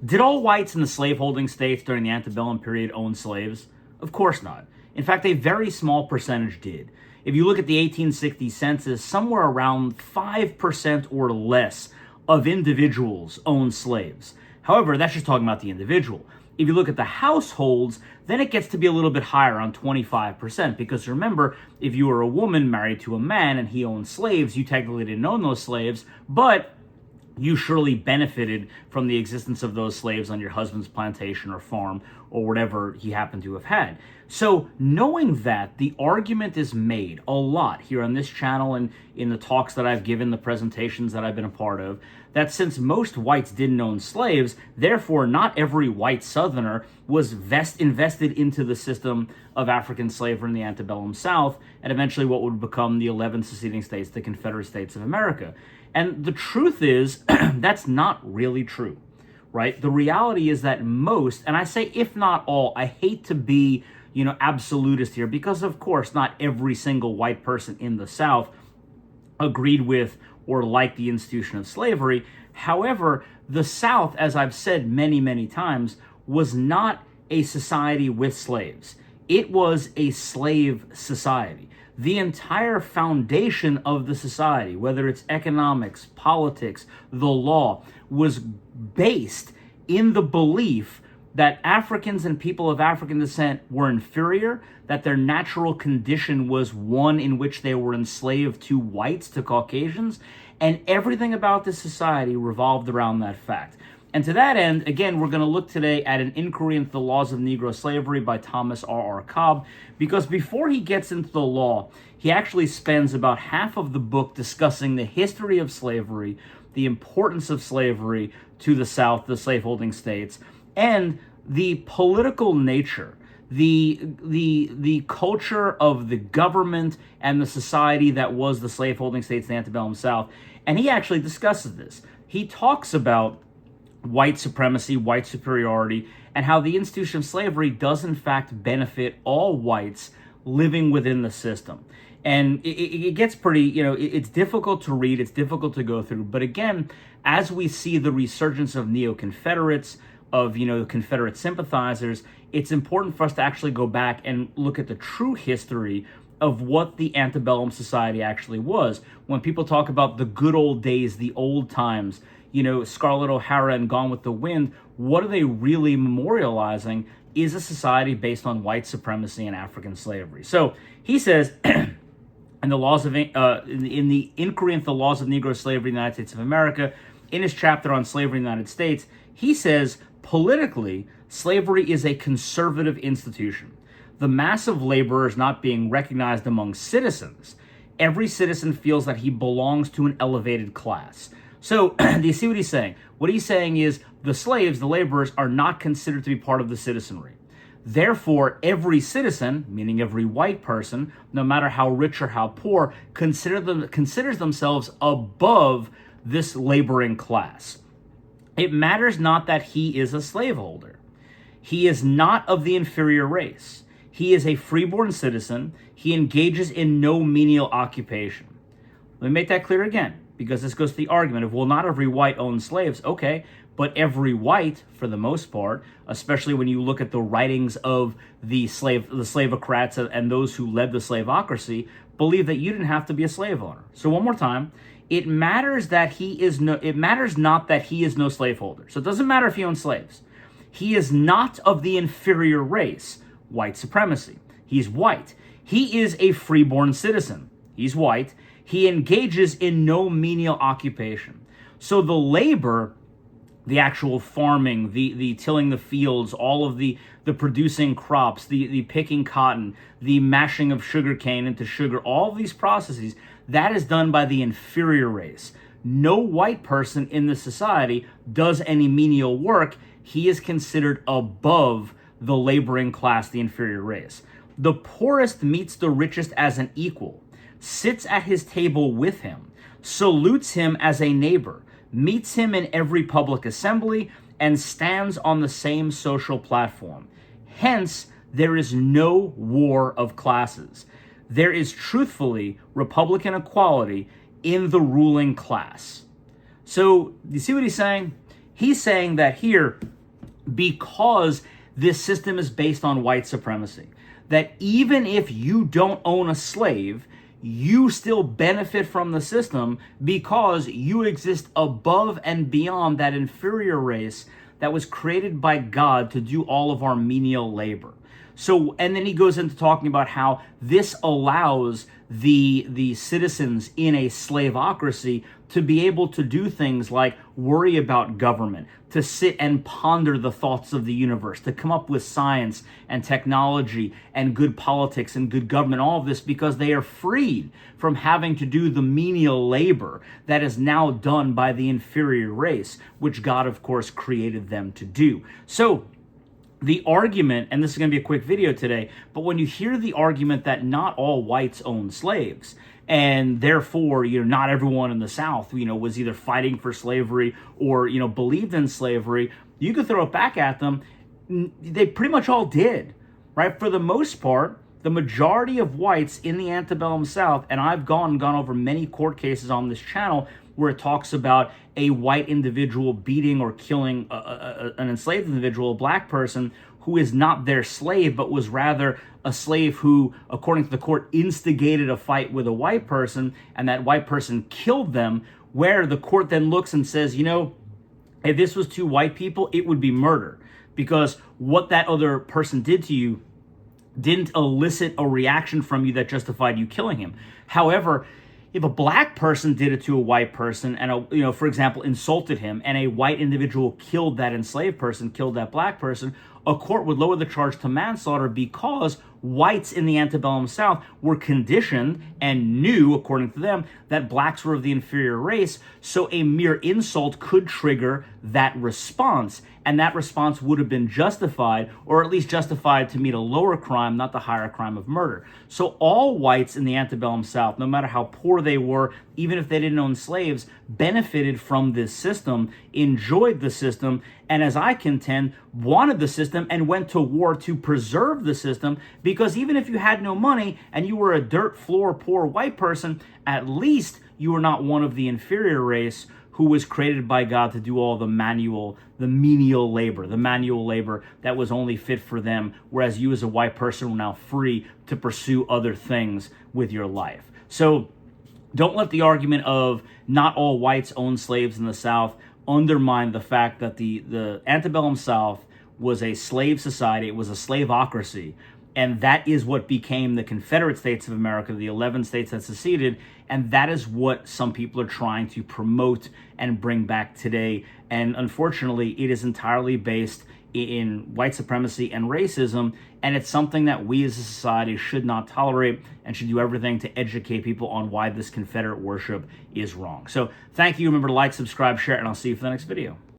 Did all whites in the slaveholding states during the antebellum period own slaves? Of course not. In fact, a very small percentage did. If you look at the 1860 census, somewhere around 5% or less of individuals own slaves. However, that's just talking about the individual. If you look at the households, then it gets to be a little bit higher, around 25%, because remember, if you were a woman married to a man and he owned slaves, you technically didn't own those slaves, but you surely benefited from the existence of those slaves on your husband's plantation or farm or whatever he happened to have had. So knowing that, the argument is made a lot here on this channel and in the talks that I've given, the presentations that I've been a part of, that since most whites didn't own slaves, therefore not every white Southerner was invested into the system of African slavery in the antebellum South, and eventually what would become the 11 seceding states, the Confederate States of America. And the truth is, that's not really true, right? The reality is that most, and I say if not all, I hate to be, absolutist here, because of course not every single white person in the South agreed with or liked the institution of slavery. However, the South, as I've said many, many times, was not a society with slaves. It was a slave society. The entire foundation of the society, whether it's economics, politics, the law, was based in the belief that Africans and people of African descent were inferior, that their natural condition was one in which they were enslaved to whites, to Caucasians, and everything about this society revolved around that fact. And to that end, again, we're going to look today at an inquiry into the laws of Negro slavery by Thomas R.R. Cobb, because before he gets into the law, he actually spends about half of the book discussing the history of slavery, the importance of slavery to the South, the slaveholding states, and the political nature, the culture of the government and the society that was the slaveholding states, the antebellum South. And he actually discusses this. He talks about white supremacy, white superiority, and how the institution of slavery does in fact benefit all whites living within the system. And it gets pretty, it's difficult to read, it's difficult to go through. But again, as we see the resurgence of neo-Confederates, of, Confederate sympathizers, it's important for us to actually go back and look at the true history of what the antebellum society actually was. When people talk about the good old days, the old times, Scarlett O'Hara and Gone with the Wind, what are they really memorializing is a society based on white supremacy and African slavery. So he says, in the inquiry into the laws of Negro slavery in the United States of America, in his chapter on slavery in the United States, he says, politically, slavery is a conservative institution. The mass of laborers not being recognized among citizens. Every citizen feels that he belongs to an elevated class. So, do you see what he's saying? What he's saying is the slaves, the laborers, are not considered to be part of the citizenry. Therefore, every citizen, meaning every white person, no matter how rich or how poor, considers themselves above this laboring class. It matters not that he is a slaveholder. He is not of the inferior race. He is a freeborn citizen. He engages in no menial occupation. Let me make that clear again, because this goes to the argument of, well, not every white owns slaves. Okay, but every white, for the most part, especially when you look at the writings of the slavocrats and those who led the slaveocracy, believe that you didn't have to be a slave owner. So one more time, it matters not that he is no slaveholder. So it doesn't matter if he owns slaves. He is not of the inferior race, white supremacy. He's white. He is a freeborn citizen. He's white. He engages in no menial occupation. So the labor, the actual farming, the tilling the fields, all of the producing crops, the picking cotton, the mashing of sugarcane into sugar, all of these processes, that is done by the inferior race. No white person in the society does any menial work. He is considered above the laboring class, the inferior race. The poorest meets the richest as an equal, sits at his table with him, salutes him as a neighbor, meets him in every public assembly, and stands on the same social platform. Hence, there is no war of classes. There is truthfully Republican equality in the ruling class. So, you see what he's saying? He's saying that here, because this system is based on white supremacy. That even if you don't own a slave, you still benefit from the system because you exist above and beyond that inferior race that was created by God to do all of our menial labor. So, and then he goes into talking about how this allows the citizens in a slaveocracy to be able to do things like worry about government, to sit and ponder the thoughts of the universe, to come up with science and technology and good politics and good government, all of this because they are freed from having to do the menial labor that is now done by the inferior race, which God, of course, created them to do. So, the argument, and this is going to be a quick video today, but when you hear the argument that not all whites own slaves, and therefore, not everyone in the South, was either fighting for slavery or, believed in slavery, you could throw it back at them. They pretty much all did, right? For the most part, the majority of whites in the antebellum South, and I've gone over many court cases on this channel where it talks about a white individual beating or killing an enslaved individual, a black person, who is not their slave, but was rather a slave who, according to the court, instigated a fight with a white person, and that white person killed them, where the court then looks and says, if this was two white people, it would be murder, because what that other person did to you didn't elicit a reaction from you that justified you killing him. However, if a black person did it to a white person and, for example, insulted him, and a white individual killed that enslaved person, killed that black person, a court would lower the charge to manslaughter because whites in the antebellum South were conditioned and knew, according to them, that blacks were of the inferior race. So a mere insult could trigger that response. And that response would have been justified, or at least justified to meet a lower crime, not the higher crime of murder. So all whites in the antebellum South, no matter how poor they were, even if they didn't own slaves, benefited from this system, enjoyed the system, and as I contend, wanted the system and went to war to preserve the system, because even if you had no money and you were a dirt floor poor white person, at least you were not one of the inferior race who was created by God to do all the menial labor that was only fit for them, whereas you as a white person were now free to pursue other things with your life. So don't let the argument of not all whites own slaves in the South undermine the fact that the antebellum South was a slave society. It was a slaveocracy. And that is what became the Confederate States of America, the 11 states that seceded. And that is what some people are trying to promote and bring back today. And unfortunately, it is entirely based in white supremacy and racism. And it's something that we as a society should not tolerate and should do everything to educate people on why this Confederate worship is wrong. So thank you. Remember to like, subscribe, share, and I'll see you for the next video.